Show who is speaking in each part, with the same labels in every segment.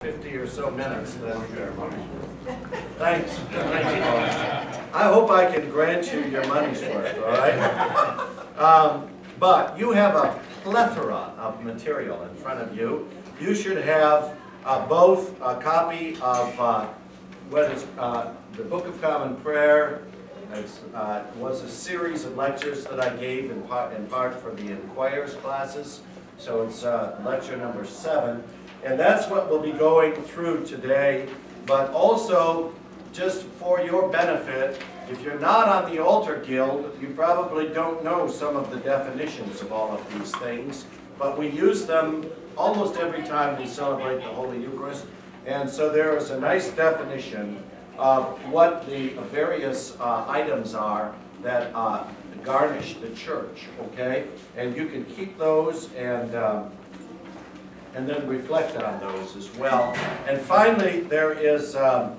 Speaker 1: 50 or so minutes, then thanks. I hope I can grant you your money's worth, all right? But you have a plethora of material in front of you. You should have both a copy of what is the Book of Common Prayer. It was a series of lectures that I gave in part for the Inquirers classes. So it's lecture number 7. And that's what we'll be going through today. But also, just for your benefit, if you're not on the Altar Guild, you probably don't know some of the definitions of all of these things. But we use them almost every time we celebrate the Holy Eucharist. And so there is a nice definition of what the various items are that garnish the church, okay? And you can keep those and then reflect on those as well. And finally, there is a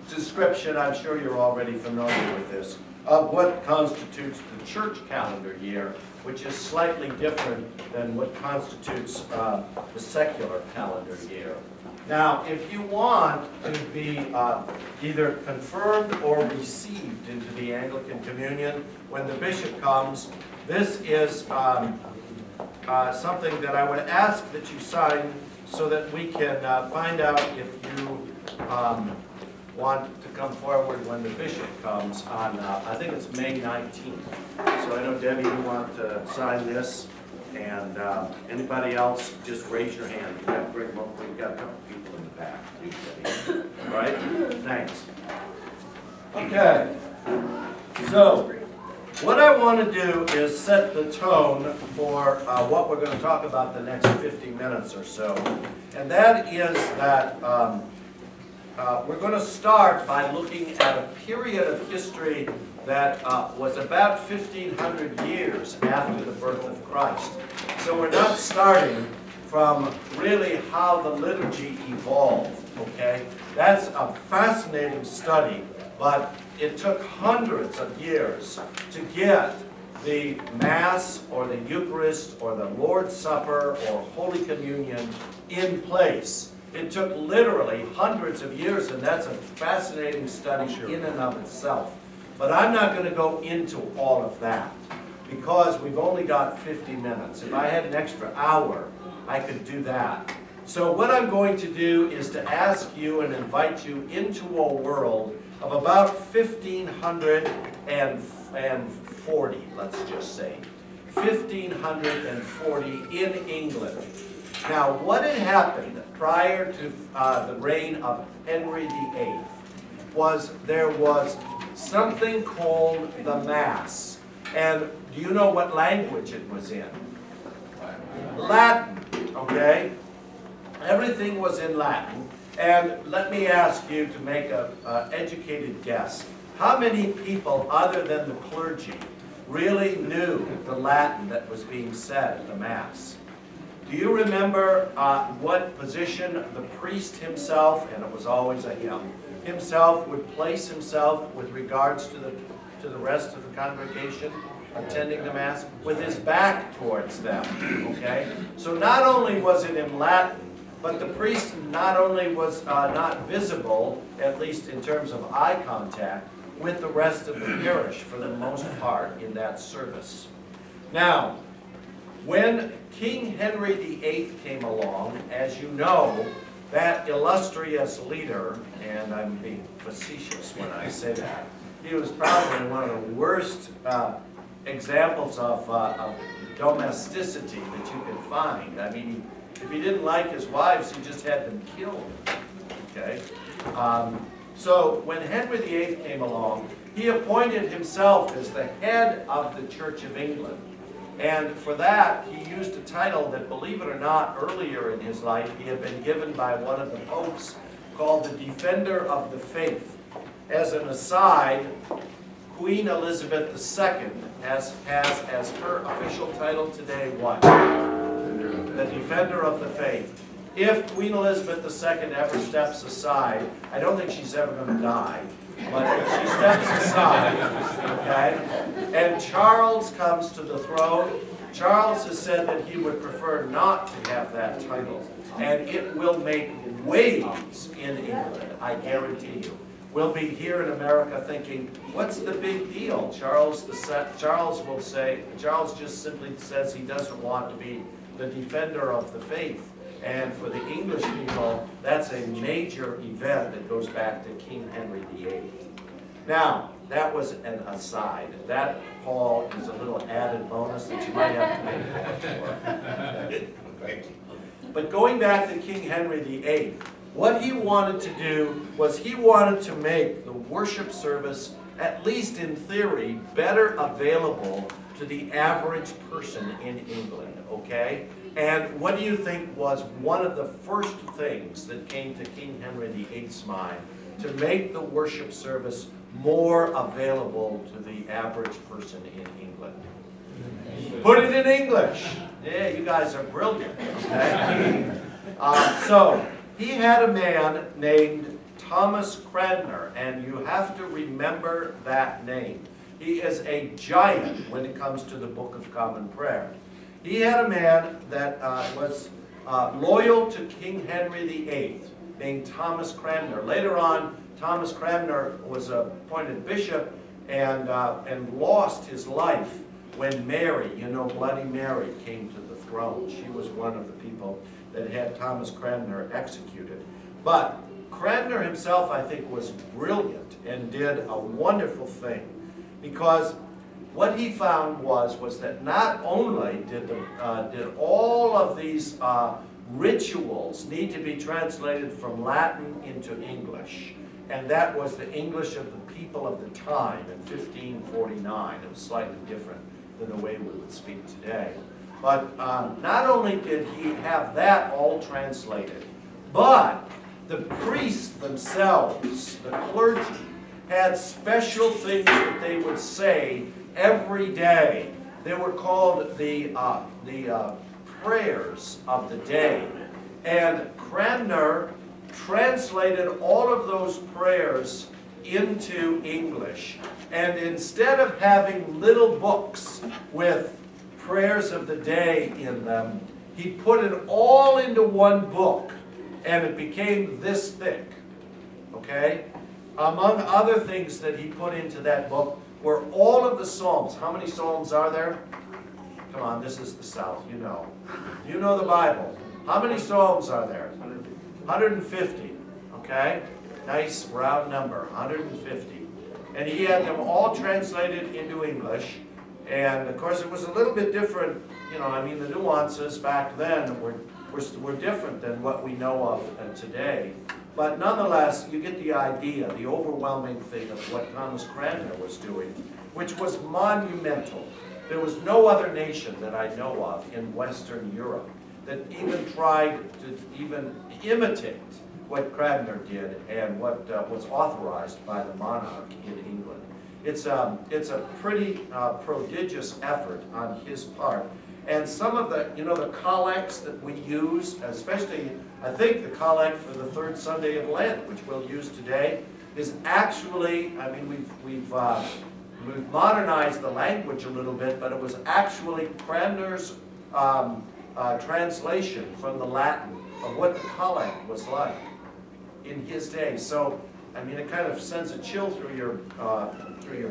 Speaker 1: description, I'm sure you're already familiar with this, of what constitutes the church calendar year, which is slightly different than what constitutes the secular calendar year. Now, if you want to be either confirmed or received into the Anglican Communion, when the bishop comes, this is something that I would ask that you sign so that we can find out if you want to come forward when the bishop comes on, I think it's May 19th. So I know, Debbie, you want to sign this, and anybody else, just raise your hand. We've got a couple people in the back. All right? Thanks. Okay. So, what I want to do is set the tone for what we're going to talk about the next 50 minutes or so. And that is that we're going to start by looking at a period of history that was about 1,500 years after the birth of Christ. So we're not starting from really how the liturgy evolved, okay? That's a fascinating study, but it took hundreds of years to get the Mass or the Eucharist or the Lord's Supper or Holy Communion in place. It took literally hundreds of years, and that's a fascinating study in and of itself. But I'm not going to go into all of that because we've only got 50 minutes. If I had an extra hour, I could do that. So what I'm going to do is to ask you and invite you into a world of about 1540, let's just say. 1540 in England. Now, what had happened prior to the reign of Henry VIII was there was something called the Mass. And do you know what language it was in? Latin, okay? Everything was in Latin. And let me ask you to make an educated guess. How many people, other than the clergy, really knew the Latin that was being said at the Mass? Do you remember what position the priest himself, and it was always a him, himself would place himself with regards to the rest of the congregation attending the Mass? With his back towards them, okay? So not only was it in Latin, but the priest not only was not visible, at least in terms of eye contact, with the rest of the parish for the most part in that service. Now, when King Henry VIII came along, as you know, that illustrious leader, and I'm being facetious when I say that, he was probably one of the worst examples of domesticity that you could find. I mean, if he didn't like his wives, he just had them killed, okay? So when Henry VIII came along, he appointed himself as the head of the Church of England. And for that, he used a title that, believe it or not, earlier in his life, he had been given by one of the popes called the Defender of the Faith. As an aside, Queen Elizabeth II has as her official title today what? The Defender of the Faith. If Queen Elizabeth II ever steps aside, I don't think she's ever going to die, but if she steps aside, okay, and Charles comes to the throne, Charles has said that he would prefer not to have that title and it will make waves in England, I guarantee you. We'll be here in America thinking, what's the big deal? Charles will say, Charles just simply says he doesn't want to be the defender of the faith. And for the English people, that's a major event that goes back to King Henry VIII. Now, that was an aside. That, Paul, is a little added bonus that you might have to pay for. Thank you. But going back to King Henry VIII, what he wanted to do was he wanted to make the worship service, at least in theory, better available to the average person in England, okay? And what do you think was one of the first things that came to King Henry VIII's mind to make the worship service more available to the average person in England? Put it in English. Yeah, you guys are brilliant, okay? So, he had a man named Thomas Cranmer, and you have to remember that name. He is a giant when it comes to the Book of Common Prayer. He had a man that was loyal to King Henry VIII, named Thomas Cranmer. Later on, Thomas Cranmer was appointed bishop and lost his life when Mary, you know, Bloody Mary, came to the throne. She was one of the people that had Thomas Cranmer executed. But Cranmer himself, I think, was brilliant and did a wonderful thing, because what he found was that not only did all of these rituals need to be translated from Latin into English, and that was the English of the people of the time in 1549. It was slightly different than the way we would speak today. But not only did he have that all translated, but the priests themselves, the clergy, had special things that they would say every day. They were called the prayers of the day. And Cranmer translated all of those prayers into English. And instead of having little books with prayers of the day in them, he put it all into one book, and it became this thick, okay? Among other things that he put into that book were all of the Psalms. How many Psalms are there? Come on, this is the South, you know. You know the Bible. How many Psalms are there? 150, okay? Nice round number, 150. And he had them all translated into English. And of course, it was a little bit different, you know, I mean, the nuances back then were different than what we know of today. But nonetheless, you get the idea, the overwhelming thing of what Thomas Cranmer was doing, which was monumental. There was no other nation that I know of in Western Europe that even tried to even imitate what Cranmer did and what was authorized by the monarch in England. It's a pretty prodigious effort on his part. And some of the, you know, the collects that we use, especially, I think the collect for the third Sunday of Lent, which we'll use today, is actually, I mean, we've modernized the language a little bit, but it was actually Cranmer's translation from the Latin of what the collect was like in his day. So, I mean, it kind of sends a chill through your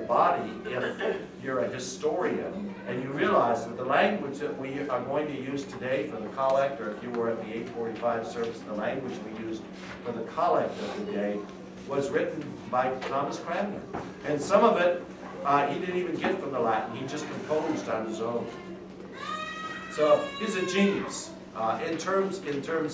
Speaker 1: body if you're a historian and you realize that the language that we are going to use today for the collect, or if you were at the 845 service, the language we used for the collect of the day was written by Thomas Cranmer. And some of it he didn't even get from the Latin. He just composed on his own. So he's a genius in terms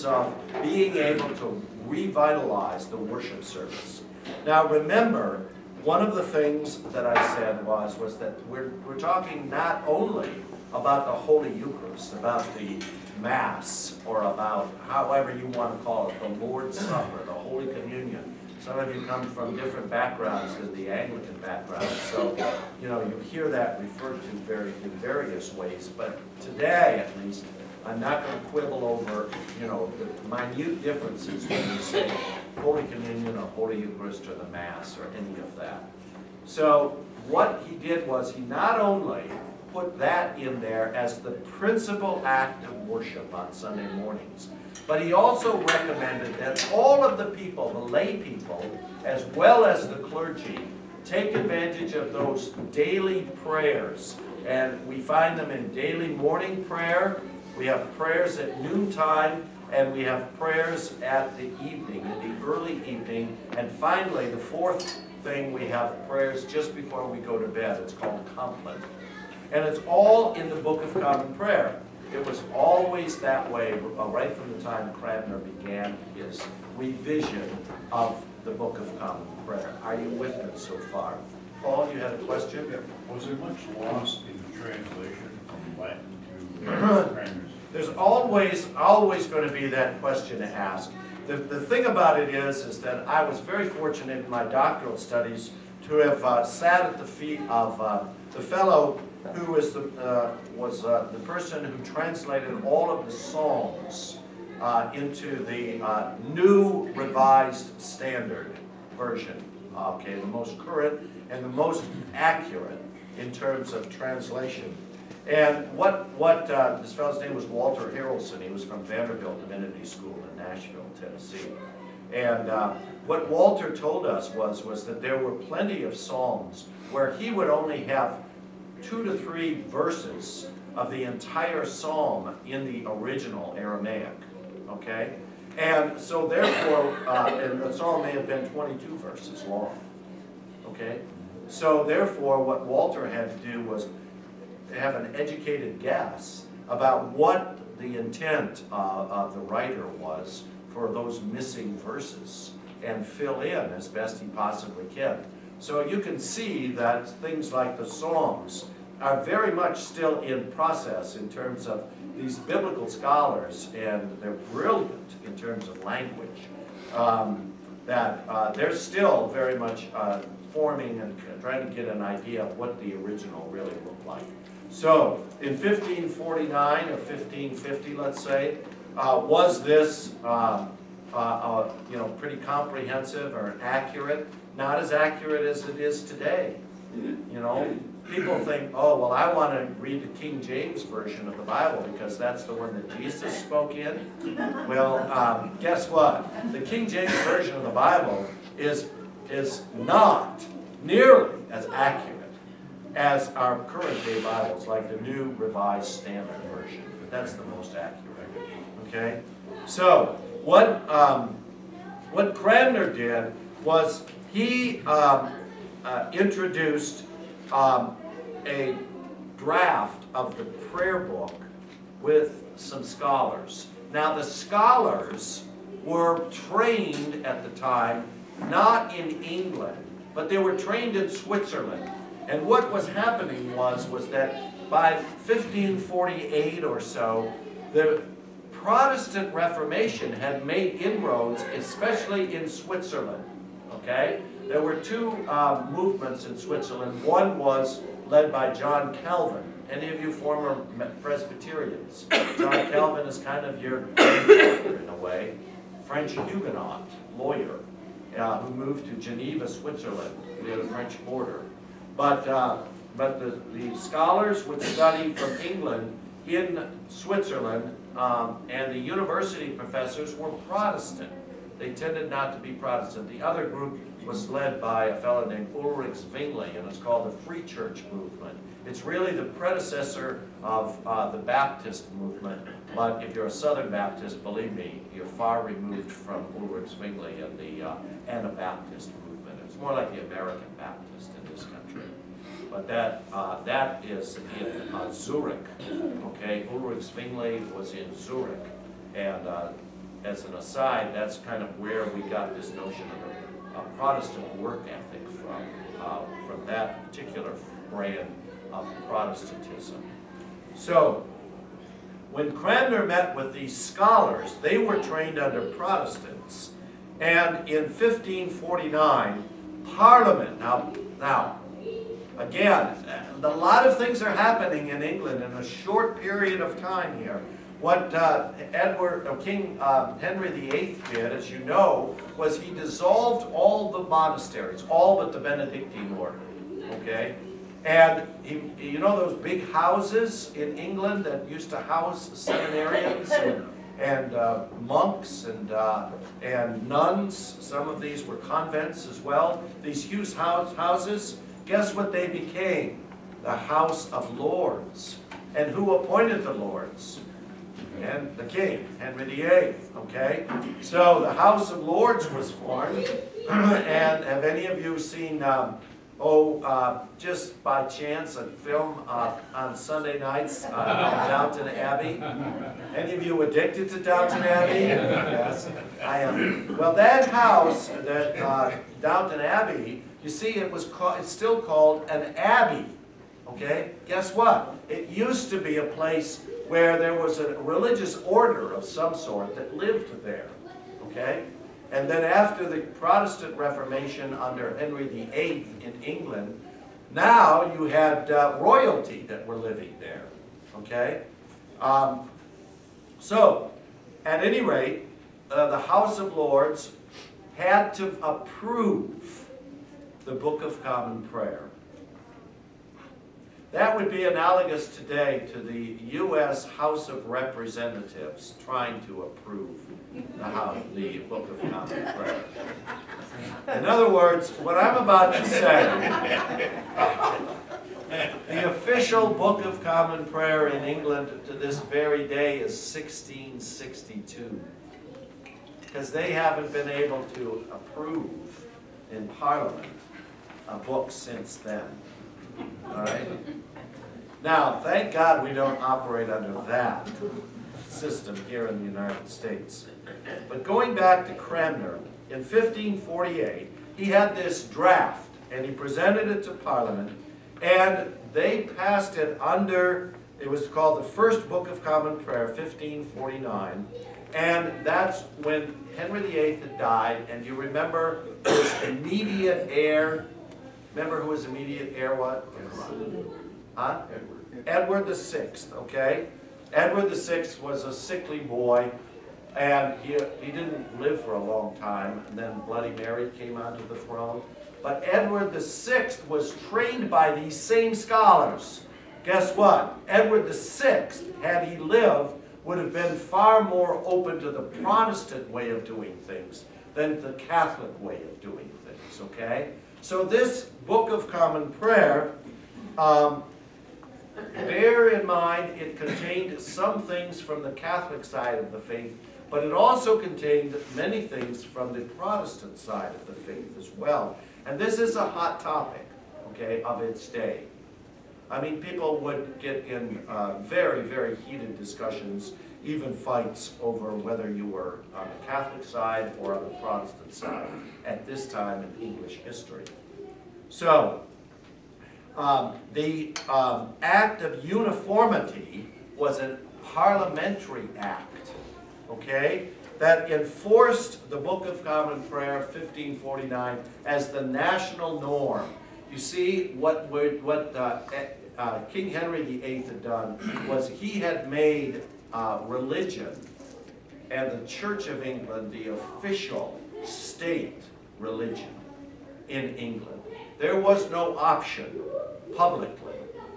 Speaker 1: of being able to revitalize the worship service. Now remember, one of the things that I said was that we're talking not only about the Holy Eucharist, about the Mass, or about however you want to call it, the Lord's Supper, the Holy Communion. Some of you come from different backgrounds than the Anglican background, so you know you hear that referred to in various ways. But today, at least, I'm not going to quibble over, you know, the minute differences when you say Holy Communion or Holy Eucharist or the Mass or any of that. So what he did was he not only put that in there as the principal act of worship on Sunday mornings, But he also recommended that all of the people, the lay people, as well as the clergy, take advantage of those daily prayers. And we find them in daily morning prayer. We have prayers at noontime, and we have prayers at the evening, in the early evening. And finally, the fourth thing, we have prayers just before we go to bed. It's called compline. And it's all in the Book of Common Prayer. It was always that way, right from the time Cranmer began his revision of the Book of Common Prayer. Are you with me so far? Paul, you had a question?
Speaker 2: Yeah. Was there much lost in the translation from Latin to Cranmer's?
Speaker 1: There's always going to be that question to ask. The thing about it is that I was very fortunate in my doctoral studies to have sat at the feet of the fellow who was the person who translated all of the Psalms into the New Revised Standard Version. Okay, the most current and the most accurate in terms of translation. And what this fellow's name was Walter Harrelson. He was from Vanderbilt Divinity School in Nashville, Tennessee. And what Walter told us was that there were plenty of psalms where he would only have 2 to 3 verses of the entire psalm in the original Aramaic. Okay? And so therefore, and the psalm may have been 22 verses long. Okay? So therefore, what Walter had to do was have an educated guess about what the intent of the writer was for those missing verses and fill in as best he possibly can. So you can see that things like the Psalms are very much still in process in terms of these biblical scholars, and they're brilliant in terms of language, that they're still very much forming and trying to get an idea of what the original really looked like. So, in 1549 or 1550, let's say, was this pretty comprehensive or accurate? Not as accurate as it is today. You know, people think, oh, well, I want to read the King James Version of the Bible because that's the one that Jesus spoke in. Well, guess what? The King James Version of the Bible is not nearly as accurate as our current day Bibles, like the New Revised Standard Version. That's the most accurate. Okay? So, what Cranmer did was he introduced a draft of the prayer book with some scholars. Now, the scholars were trained at the time not in England, but they were trained in Switzerland. And what was happening was that by 1548 or so, the Protestant Reformation had made inroads, especially in Switzerland. Okay? There were 2 movements in Switzerland. One was led by John Calvin. Any of you former Presbyterians? John Calvin is kind of your grandfather in a way. French Huguenot lawyer who moved to Geneva, Switzerland, near the French border. But the scholars would study from England in Switzerland, and the university professors were Protestant. They tended not to be Protestant. The other group was led by a fellow named Ulrich Zwingli, and it's called the Free Church movement. It's really the predecessor of the Baptist movement, but if you're a Southern Baptist, believe me, you're far removed from Ulrich Zwingli and the Anabaptist movement. It's more like the American Baptist in this country. But that is in Zurich. Okay, Ulrich Zwingli was in Zurich, and as an aside, that's kind of where we got this notion of a Protestant work ethic from that particular brand of Protestantism. So, when Cranmer met with these scholars, they were trained under Protestants, and in 1549, Parliament, now, again, a lot of things are happening in England in a short period of time here. What King Henry VIII did, as you know, was he dissolved all the monasteries, all but the Benedictine order, okay? And you know those big houses in England that used to house seminarians and monks and nuns. Some of these were convents as well. These huge houses, guess what they became? The House of Lords. And who appointed the Lords? And the king, Henry VIII, okay? So the House of Lords was formed, and have any of you seen, just by chance, a film on Sunday nights, Downton Abbey? Any of you addicted to Downton Abbey? Yes, I am. Well, that house, that Downton Abbey, you see, it's still called an abbey, okay? Guess what? It used to be a place where there was a religious order of some sort that lived there, okay? And then after the Protestant Reformation under Henry VIII in England, now you had royalty that were living there, okay? So, at any rate, the House of Lords had to approve the Book of Common Prayer. That would be analogous today to the U.S. House of Representatives trying to approve the Book of Common Prayer. In other words, what I'm about to say, the official Book of Common Prayer in England to this very day is 1662, because they haven't been able to approve in Parliament a book since then. All right? Now, thank God we don't operate under that system here in the United States. But going back to Cranmer, in 1548, he had this draft, and he presented it to Parliament, and they passed it under, it was called the First Book of Common Prayer, 1549, and that's when Henry VIII had died, and you remember his immediate heir. Remember who his immediate heir was? Huh? Edward VI, okay? Edward VI was a sickly boy, and he didn't live for a long time, and then Bloody Mary came onto the throne. But Edward VI was trained by these same scholars. Guess what? Edward VI, had he lived, would have been far more open to the Protestant way of doing things than the Catholic way of doing things, okay? So this Book of Common Prayer, bear in mind it contained some things from the Catholic side of the faith, but it also contained many things from the Protestant side of the faith as well. And this is a hot topic, okay, of its day. I mean, people would get in very, very heated discussions, even fights over whether you were on the Catholic side or on the Protestant side at this time in English history. So, the Act of Uniformity was a parliamentary act, okay, that enforced the Book of Common Prayer, 1549, as the national norm. You see, what King Henry VIII had done was he had made religion and the Church of England the official state religion in England. There was no option publicly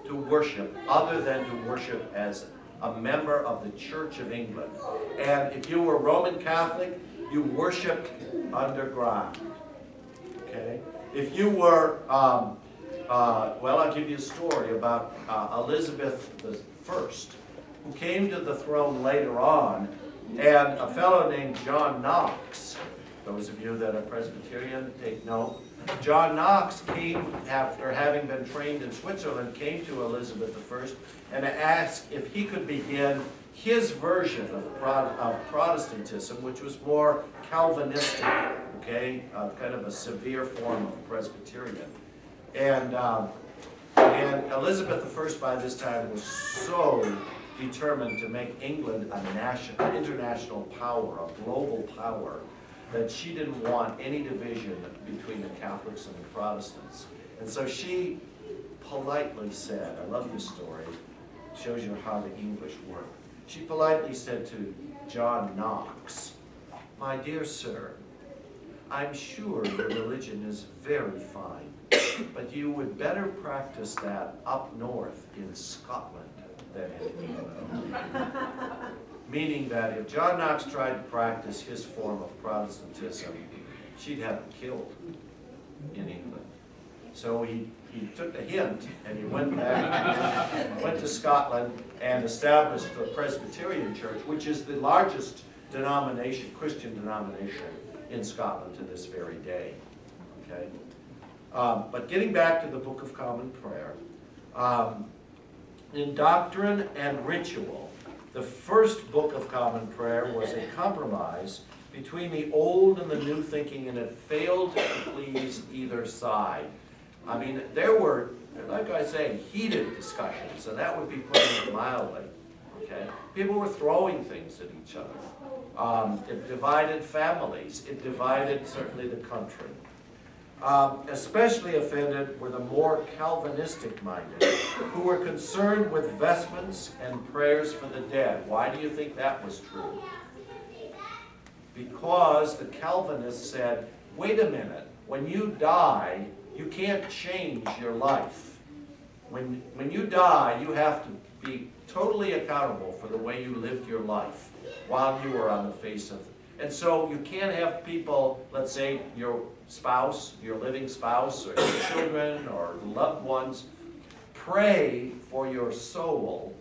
Speaker 1: to worship other than to worship as a member of the Church of England. And if you were Roman Catholic, you worshiped underground. Okay? If you were, well, I'll give you a story about Elizabeth I, who came to the throne later on, and a fellow named John Knox. Those of you that are Presbyterian, take note. John Knox came, after having been trained in Switzerland, came to Elizabeth I and asked if he could begin his version of Protestantism, which was more Calvinistic, okay, kind of a severe form of Presbyterian. And Elizabeth I by this time was so determined to make England an international power, a global power, that she didn't want any division between the Catholics and the Protestants. And so she politely said, I love this story, it shows you how the English work. She politely said to John Knox, "My dear sir, I'm sure your religion is very fine, but you would better practice that up north in Scotland than in England." meaning that if John Knox tried to practice his form of Protestantism, she'd have him killed in England. So he took the hint and he went back, went to Scotland and established the Presbyterian Church, which is the largest denomination, Christian denomination in Scotland to this very day. Okay, but getting back to the Book of Common Prayer, in doctrine and ritual, the first Book of Common Prayer was a compromise between the old and the new thinking, and it failed to please either side. I mean, there were, like I say, heated discussions, and that would be putting it mildly. Okay, people were throwing things at each other. It divided families. It divided certainly the country. Especially offended were the more Calvinistic-minded, who were concerned with vestments and prayers for the dead. Why do you think that was true? Because the Calvinists said, wait a minute, when you die, you can't change your life. When you die, you have to be totally accountable for the way you lived your life while you were on the face of it. And so you can't have people, let's say your spouse, your living spouse, or your children, or loved ones, pray for your soul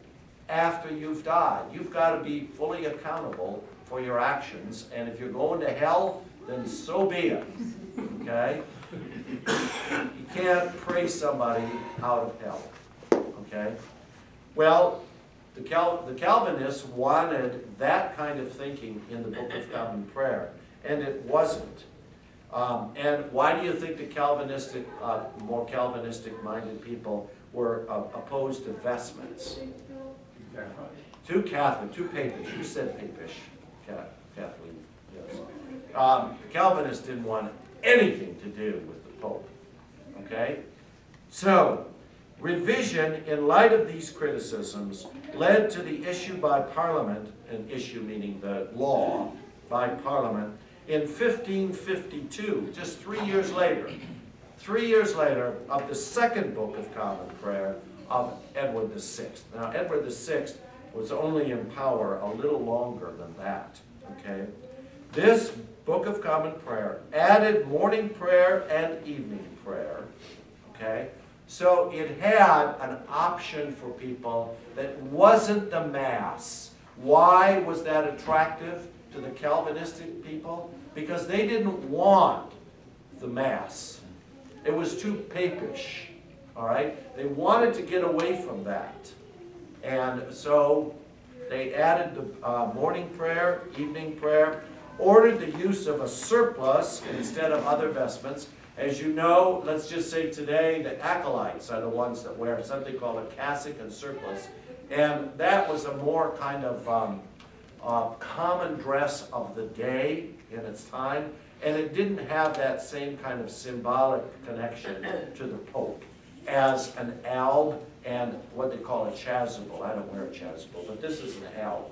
Speaker 1: after you've died. You've got to be fully accountable for your actions, and if you're going to hell, then so be it. Okay? You can't pray somebody out of hell. Okay? Well, the Calvinists wanted that kind of thinking in the Book of Common Prayer, and it wasn't. And why do you think the Calvinistic, more Calvinistic-minded people were opposed to vestments? Too Catholic, too Papish. You said Papish. Catholic, yes. The Calvinists didn't want anything to do with the Pope. Okay? So, revision in light of these criticisms led to the issue by Parliament, an issue meaning the law by Parliament, in 1552, just 3 years later. 3 years later, of the second Book of Common Prayer of Edward VI. Now, Edward VI was only in power a little longer than that, okay? This Book of Common Prayer added morning prayer and evening prayer, okay? So it had an option for people that wasn't the Mass. Why was that attractive to the Calvinistic people? Because they didn't want the Mass. It was too papish, all right? They wanted to get away from that. And so they added the morning prayer, evening prayer, ordered the use of a surplice instead of other vestments. As you know, let's just say today, the acolytes are the ones that wear something called a cassock and surplice. And that was a more kind of common dress of the day in its time. And it didn't have that same kind of symbolic connection to the Pope as an alb and what they call a chasuble. I don't wear a chasuble, but this is an alb.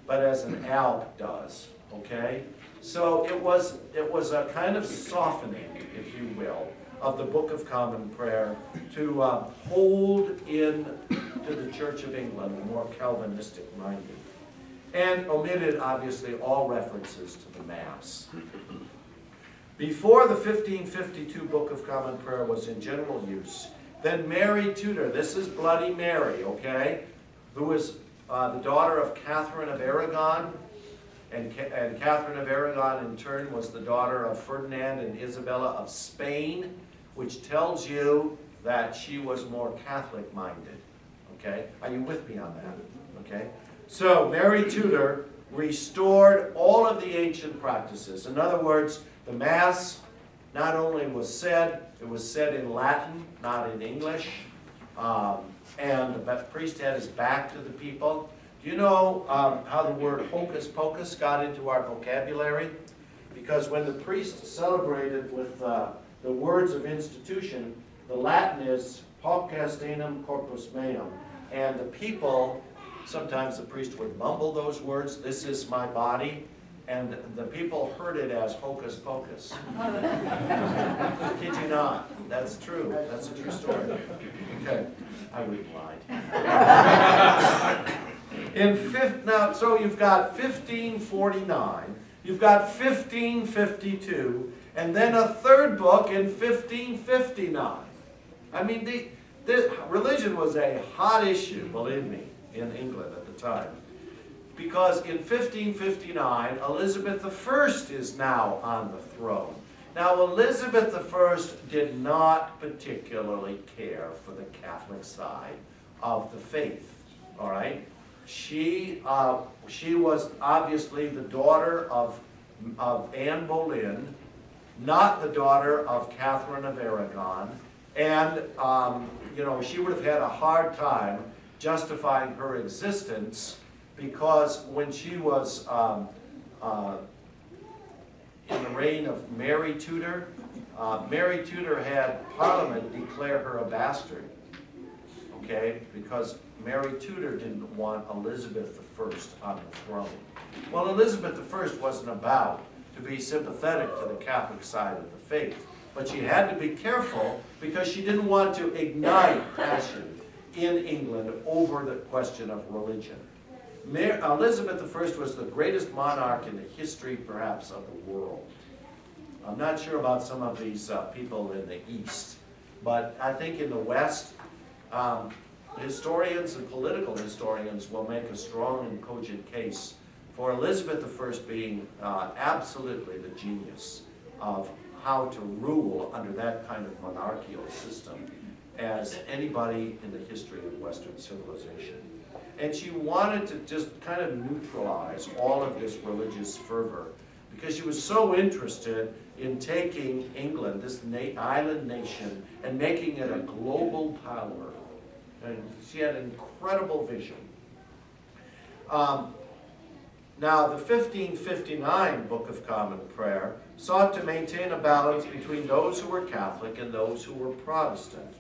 Speaker 1: But as an alb does, okay? So it was a kind of softening, if you will, of the Book of Common Prayer to hold in to the Church of England, more Calvinistic-minded, and omitted, obviously, all references to the Mass. Before the 1552 Book of Common Prayer was in general use, then Mary Tudor, this is Bloody Mary, okay, who was the daughter of Catherine of Aragon, and Catherine of Aragon in turn was the daughter of Ferdinand and Isabella of Spain, which tells you that she was more Catholic-minded, okay? Are you with me on that, okay? So Mary Tudor restored all of the ancient practices. In other words, the Mass not only was said, it was said in Latin, not in English, and the priest had his back to the people. Do you know how the word hocus pocus got into our vocabulary? Because when the priest celebrated with the words of institution, the Latin is hoc est anum corpus meum, and the people, sometimes the priest would mumble those words, this is my body, and the people heard it as hocus pocus. I kid you not. That's true. That's a true story. Okay. I wouldn't lie. Now, so you've got 1549, you've got 1552, and then a third book in 1559. I mean, the religion was a hot issue, believe me, in England at the time. Because in 1559, Elizabeth I is now on the throne. Now, Elizabeth I did not particularly care for the Catholic side of the faith, all right? She was obviously the daughter of Anne Boleyn, not the daughter of Catherine of Aragon, and you know, she would have had a hard time justifying her existence, because when she was in the reign of Mary Tudor had Parliament declare her a bastard, okay, because Mary Tudor didn't want Elizabeth I on the throne. Well, Elizabeth I wasn't about to be sympathetic to the Catholic side of the faith, but she had to be careful because she didn't want to ignite passion in England over the question of religion. Elizabeth I was the greatest monarch in the history, perhaps, of the world. I'm not sure about some of these people in the East, but I think in the West, historians and political historians will make a strong and cogent case for Elizabeth I being absolutely the genius of how to rule under that kind of monarchical system as anybody in the history of Western civilization. And she wanted to just kind of neutralize all of this religious fervor because she was so interested in taking England, this island nation, and making it a global power. And she had an incredible vision. Now, the 1559 Book of Common Prayer sought to maintain a balance between those who were Catholic and those who were Protestant.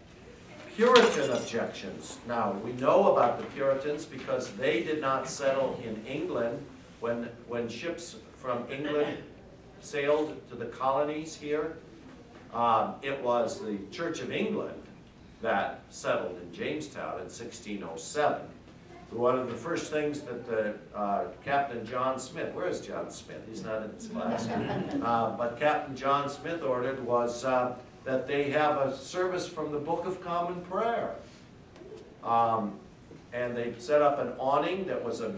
Speaker 1: Puritan objections. Now, we know about the Puritans because they did not settle in England when ships from England sailed to the colonies here. It was the Church of England that settled in Jamestown in 1607. One of the first things that Captain John Smith, where is John Smith? He's not in this class. But Captain John Smith ordered was that they have a service from the Book of Common Prayer. And they set up an awning that was a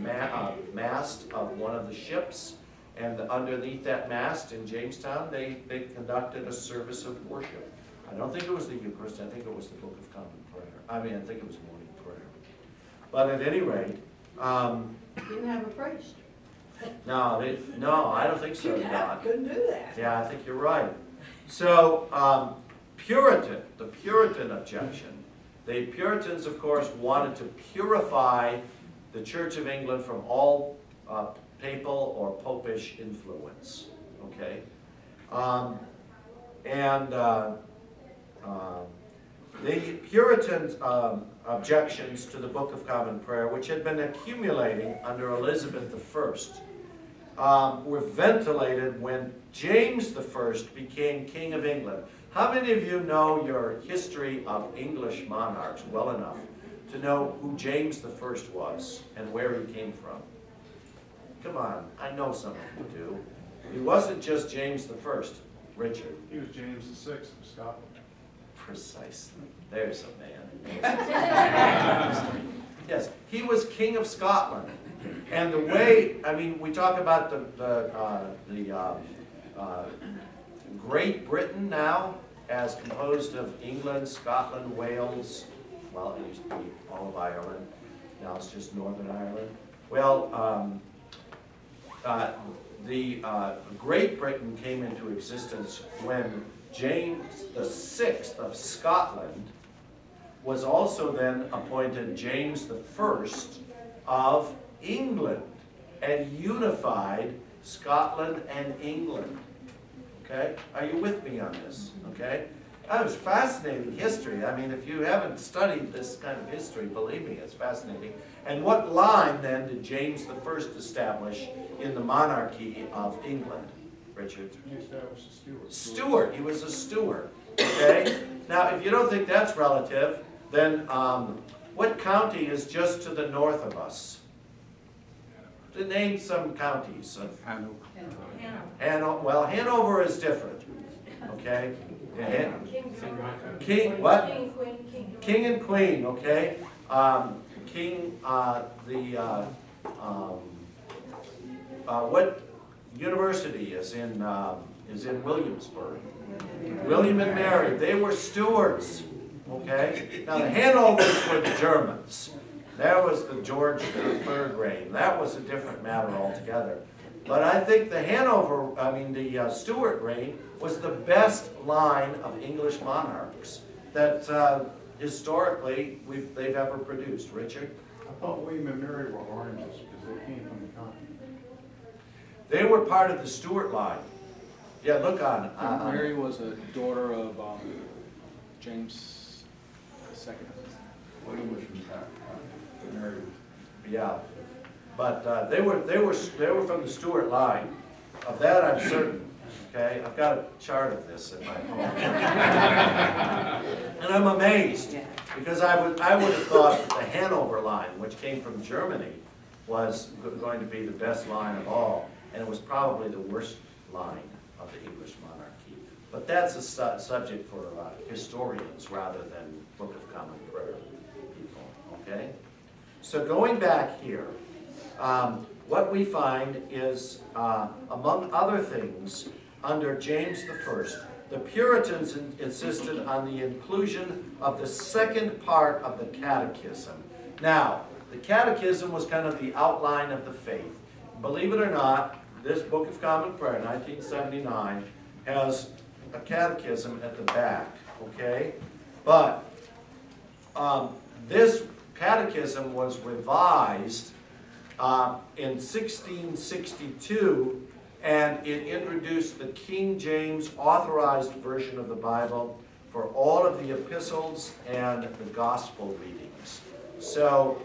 Speaker 1: mast of one of the ships, and underneath that mast in Jamestown, they conducted a service of worship. I don't think it was the Eucharist, I think it was the Book of Common Prayer. I mean, I think it was morning prayer. But at any rate...
Speaker 3: didn't have a priest.
Speaker 1: No, I don't think so.
Speaker 3: Couldn't do that.
Speaker 1: Yeah, I think you're right. So, the Puritan objection. The Puritans, of course, wanted to purify the Church of England from all papal or popish influence. Okay? The Puritans' objections to the Book of Common Prayer, which had been accumulating under Elizabeth I, were ventilated when James I became King of England. How many of you know your history of English monarchs well enough to know who James I was and where he came from? Come on, I know some of you do. He wasn't just James I, Richard.
Speaker 2: He was James VI of Scotland.
Speaker 1: Precisely. There's a man. Yes, he was King of Scotland. And the way, I mean, we talk about the Great Britain now as composed of England, Scotland, Wales. Well, it used to be all of Ireland. Now it's just Northern Ireland. Well, the Great Britain came into existence when James VI of Scotland was also then appointed James I of England and unified Scotland and England. Okay? Are you with me on this? Okay? That was fascinating history. I mean, if you haven't studied this kind of history, believe me, it's fascinating. And what line then did James I establish in the monarchy of England? Richard?
Speaker 2: He established a steward.
Speaker 1: Steward. He was a steward. Okay? Now, if you don't think that's relative, then what county is just to the north of us? To name some counties.
Speaker 4: Hanover.
Speaker 1: Well, Hanover is different, okay? Yeah, King, what? King and Queen, okay? What university is in Williamsburg? William and Mary, they were stewards, okay? Now the Hanovers were the Germans. That was the George III reign. That was a different matter altogether. But I think the Stuart reign was the best line of English monarchs that historically they've ever produced. Richard?
Speaker 2: I thought William and Mary were oranges because they came from the continent.
Speaker 1: They were part of the Stuart line. Yeah, look on.
Speaker 4: Mary was a daughter of James II.
Speaker 2: William was from Mary was.
Speaker 1: Yeah, but they were from the Stuart line. Of that I'm certain. Okay, I've got a chart of this in my home, and I'm amazed because I would have thought that the Hanover line, which came from Germany, was going to be the best line of all, and it was probably the worst line of the English monarchy. But that's a subject for historians rather than Book of Common Prayer people. Okay. So going back here, what we find is, among other things, under James I, the Puritans insisted on the inclusion of the second part of the Catechism. Now, the Catechism was kind of the outline of the faith. Believe it or not, this Book of Common Prayer, 1979, has a catechism at the back, okay? But this catechism was revised in 1662, and it introduced the King James Authorized Version of the Bible for all of the epistles and the gospel readings. So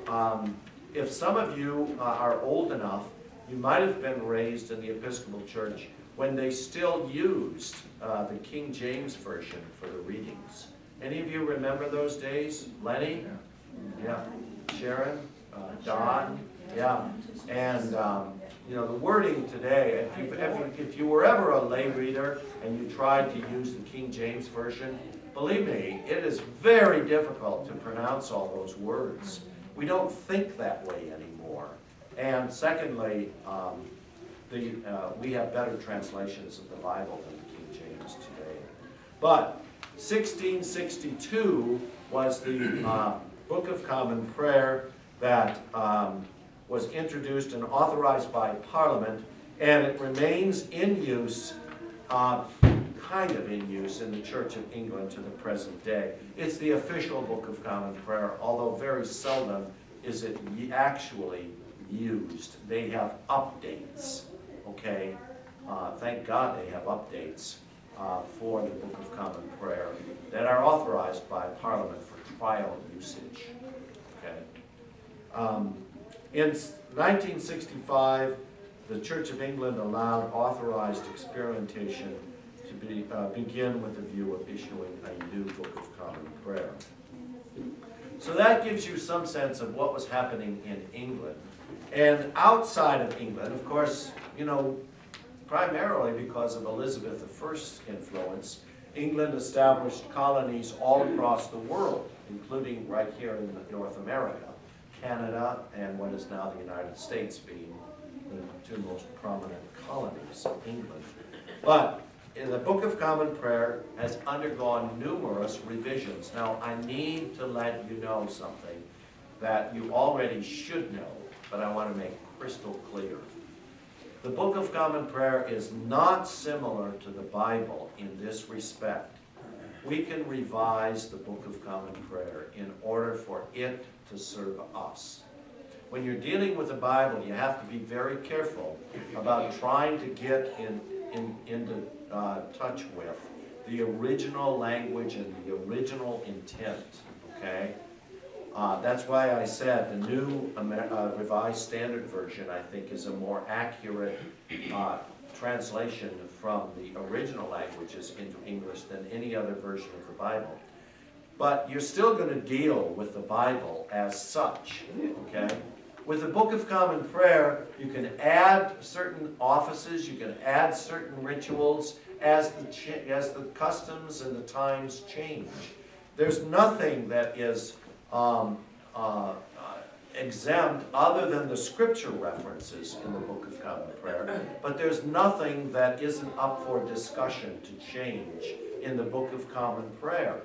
Speaker 1: if some of you are old enough, you might have been raised in the Episcopal Church when they still used the King James Version for the readings. Any of you remember those days? Lenny? Yeah. Sharon? Don? Yeah. And you know, the wording today, if you were ever a lay reader and you tried to use the King James Version, believe me, it is very difficult to pronounce all those words. We don't think that way anymore. And secondly, we have better translations of the Bible than the King James today. But 1662 was the Book of Common Prayer that was introduced and authorized by Parliament, and it remains in use, kind of in use, in the Church of England to the present day. It's the official Book of Common Prayer, although very seldom is it actually used. They have updates, okay? Thank God they have updates for the Book of Common Prayer that are authorized by Parliament for trial usage, okay? In 1965, the Church of England allowed authorized experimentation to begin with the view of issuing a new Book of Common Prayer. So that gives you some sense of what was happening in England. And outside of England, of course, you know, primarily because of Elizabeth I's influence, England established colonies all across the world, including right here in North America, Canada, and what is now the United States being the two most prominent colonies of England. But the Book of Common Prayer has undergone numerous revisions. Now, I need to let you know something that you already should know, but I want to make crystal clear. The Book of Common Prayer is not similar to the Bible in this respect. We can revise the Book of Common Prayer in order for it to serve us. When you're dealing with the Bible, you have to be very careful about trying to get into touch with the original language and the original intent, okay? That's why I said the new Revised Standard Version, I think, is a more accurate translation from the original languages into English than any other version of the Bible. But you're still going to deal with the Bible as such, okay? With the Book of Common Prayer, you can add certain offices, you can add certain rituals as the customs and the times change. There's nothing that is exempt other than the scripture references in the Book of Common Prayer, but there's nothing that isn't up for discussion to change in the Book of Common Prayer.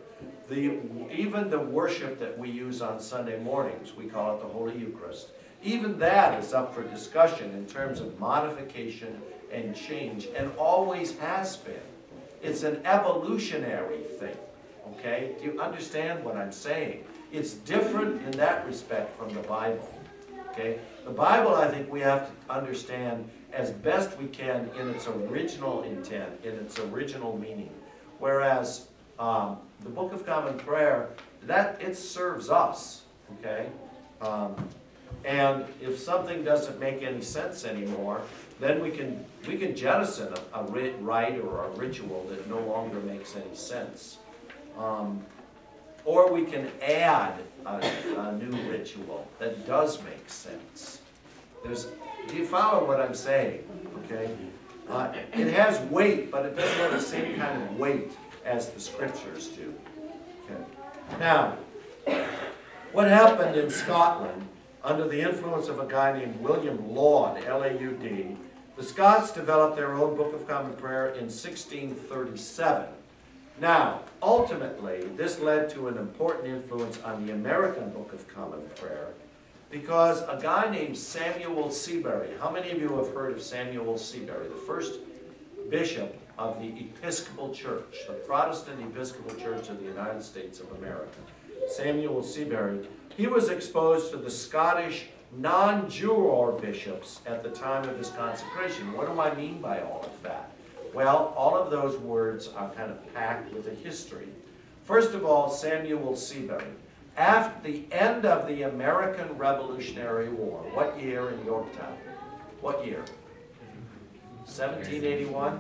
Speaker 1: Even the worship that we use on Sunday mornings, we call it the Holy Eucharist, even that is up for discussion in terms of modification and change, and always has been. It's an evolutionary thing, okay? Do you understand what I'm saying? It's different in that respect from the Bible, okay? The Bible, I think we have to understand as best we can in its original intent, in its original meaning. Whereas the Book of Common Prayer, it serves us, okay? And if something doesn't make any sense anymore, then we can jettison a rite or a ritual that no longer makes any sense. Or we can add a new ritual that does make sense. Do you follow what I'm saying? Okay? It has weight, but it doesn't have the same kind of weight as the scriptures do. Okay. Now, what happened in Scotland under the influence of a guy named William Laud, L-A-U-D, the Scots developed their own Book of Common Prayer in 1637. Now, ultimately, this led to an important influence on the American Book of Common Prayer because a guy named Samuel Seabury, how many of you have heard of Samuel Seabury, the first bishop of the Episcopal Church, the Protestant Episcopal Church of the United States of America? Samuel Seabury, he was exposed to the Scottish non-juror bishops at the time of his consecration. What do I mean by all of that? Well, all of those words are kind of packed with a history. First of all, Samuel Seabury. After the end of the American Revolutionary War, what year in Yorktown? What year? 1781?